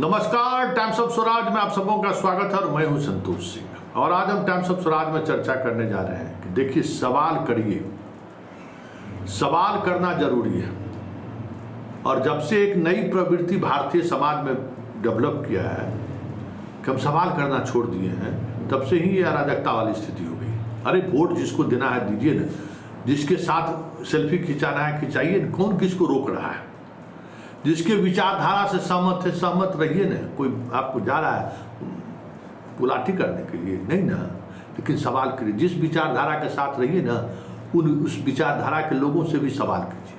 नमस्कार, times of Swaraj में आप सबों का स्वागत है और मैं हूं संतोष सिंह। और आज हम टाइम्स ऑफ स्वराज में चर्चा करने जा रहे हैं कि देखिए, सवाल करिए, सवाल करना जरूरी है। और जब से एक नई प्रवृत्ति भारतीय समाज में डेवलप किया है कि हम सवाल करना छोड़ दिए हैं, तब से ही ये अराजकता वाली स्थिति हो गई। अरे वोट जिसको देना है दीजिए न, जिसके साथ सेल्फी खिंचाना है खिंचाइए, कौन किसको रोक रहा है। जिसके विचारधारा से सहमत है सहमत रहिए ना। कोई आपको जा रहा है गुलाटी करने के लिए नहीं ना, लेकिन सवाल करिए। जिस विचारधारा के साथ रहिए ना, उस विचारधारा के लोगों से भी सवाल कीजिए।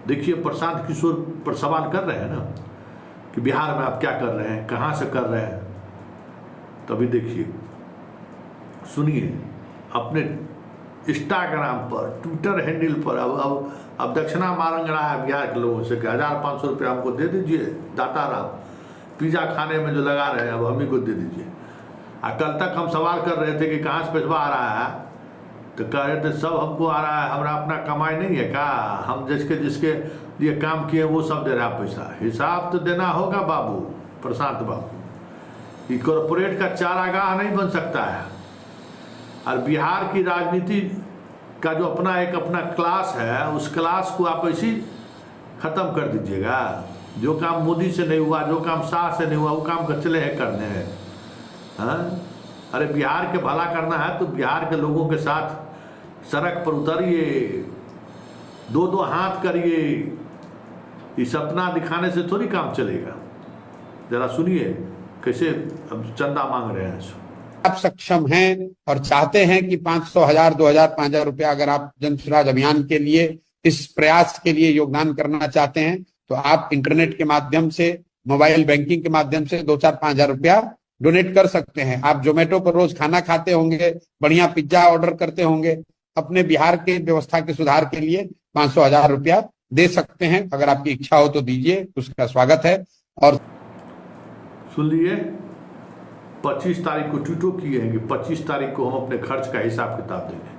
देखिए, प्रशांत किशोर पर सवाल कर रहे हैं ना कि बिहार में आप क्या कर रहे हैं, कहाँ से कर रहे हैं। तभी देखिए, सुनिए, अपने इंस्टाग्राम पर, ट्विटर हैंडल पर अब दक्षिणा मांग रहा है बिहार के लोगों से कि 1500 रुपया हमको दे दीजिए, दाता राम पिज़्ज़ा खाने में जो लगा रहे हैं अब हम ही को दे दीजिए। कल तक हम सवाल कर रहे थे कि कहाँ से पैसा आ रहा है, तो कह रहे थे सब हमको आ रहा है, हमारा अपना कमाई नहीं है क्या, हम जिसके जिसके लिए काम किए वो सब दे रहा है पैसा। हिसाब तो देना होगा बाबू, प्रशांत बाबू। ये कॉरपोरेट का चारागाह नहीं बन सकता है। और बिहार की राजनीति का जो अपना क्लास है, उस क्लास को आप ऐसे ख़त्म कर दीजिएगा। जो काम मोदी से नहीं हुआ, जो काम शाह से नहीं हुआ, वो काम कर चले हैं करने हैं। हाँ, अरे बिहार के भला करना है तो बिहार के लोगों के साथ सड़क पर उतरिए, दो दो हाथ करिए। ये सपना दिखाने से थोड़ी काम चलेगा। जरा सुनिए कैसे अब चंदा मांग रहे हैं। आप सक्षम हैं और चाहते हैं कि 500, 1000, 2000, 5000 रुपया अगर आप जन स्वराज अभियान के लिए, इस प्रयास के लिए योगदान करना चाहते हैं, तो आप इंटरनेट के माध्यम से, मोबाइल बैंकिंग के माध्यम से 2, 4, 5000 रुपया डोनेट कर सकते हैं। आप जोमेटो पर रोज खाना खाते होंगे, बढ़िया पिज्जा ऑर्डर करते होंगे, अपने बिहार के व्यवस्था के सुधार के लिए 500, 1000 रुपया दे सकते हैं। अगर आपकी इच्छा हो तो दीजिए, उसका स्वागत है। और सुन लिए, 25 तारीख को ट्वीटो किए हैं कि 25 तारीख को हम अपने खर्च का हिसाब किताब देंगे।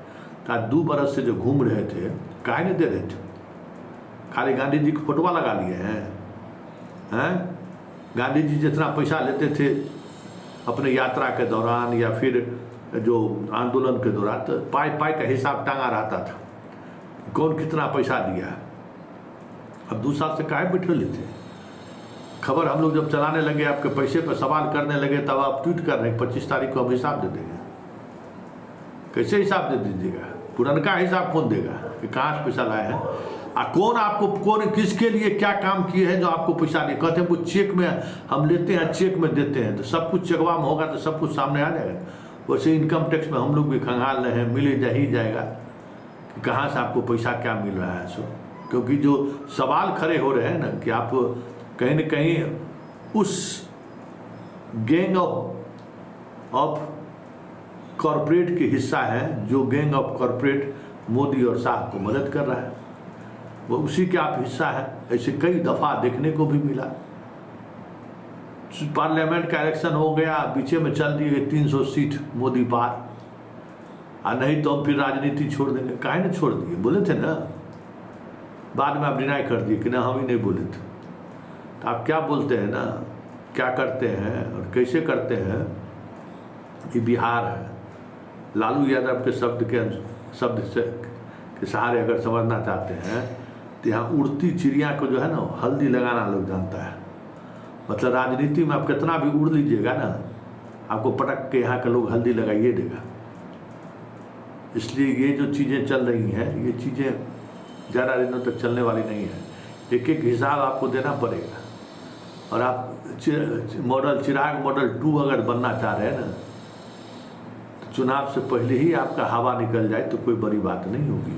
तो आज 2 बरस से जो घूम रहे थे, काहे नहीं दे रहे थे? खाली गांधी जी की फोटोवा लगा लिए हैं। गांधी जी जितना पैसा लेते थे अपने यात्रा के दौरान या फिर जो आंदोलन के दौरान, तो पाई पाई का हिसाब टांगा रहता था, कौन कितना पैसा दिया। अब 2 साल से काहे बैठे लेते? खबर हम लोग जब चलाने लगे, आपके पैसे पर सवाल करने लगे, तब आप ट्वीट कर रहे हैं 25 तारीख को हम हिसाब दे देंगे। कैसे हिसाब दे दीजिएगा? पुरनका हिसाब कौन देगा कि कहाँ से पैसा लाए हैं? कौन आपको, कौन किसके लिए क्या काम किए हैं जो आपको पैसा नहीं? कहते हैं वो चेक में हम लेते हैं, चेक में देते हैं, तो सब कुछ चेकवा में होगा तो सब कुछ सामने आ जाएगा। वैसे इनकम टैक्स में हम लोग भी खंगाल रहे हैं, मिले जा ही जाएगा कि कहाँ से आपको पैसा क्या मिल रहा है। सो क्योंकि जो सवाल खड़े हो रहे हैं ना कि आप कहीं न कहीं उस गैंग ऑफ कॉरपोरेट के हिस्सा है, जो गैंग ऑफ कॉरपोरेट मोदी और शाह को मदद कर रहा है, वो उसी के आप हिस्सा है। ऐसे कई दफ़ा देखने को भी मिला। पार्लियामेंट का इलेक्शन हो गया, पीछे में चल दिए 300 सीट मोदी पार, और नहीं तो हम फिर राजनीति छोड़ देंगे। काहे नहीं छोड़ दिए? बोले थे ना, बाद में आप डिनाई कर दिए कि ना हम ही नहीं बोले थे। तो आप क्या बोलते हैं ना, क्या करते हैं और कैसे करते हैं, ये बिहार है। लालू यादव के शब्द से के सहारे अगर समझना चाहते हैं तो यहाँ उड़ती चिड़िया को जो है ना, हल्दी लगाना लोग जानता है। मतलब राजनीति में आप कितना भी उड़ लीजिएगा ना, आपको पटक के यहाँ के लोग हल्दी लगाइए देगा। इसलिए ये जो चीज़ें चल रही हैं, ये चीज़ें ज़्यादा दिनों तक चलने वाली नहीं है। एक एक हिसाब आपको देना पड़ेगा। और आप चिराग मॉडल 2 अगर बनना चाह रहे हैं ना, तो चुनाव से पहले ही आपका हवा निकल जाए तो कोई बड़ी बात नहीं होगी।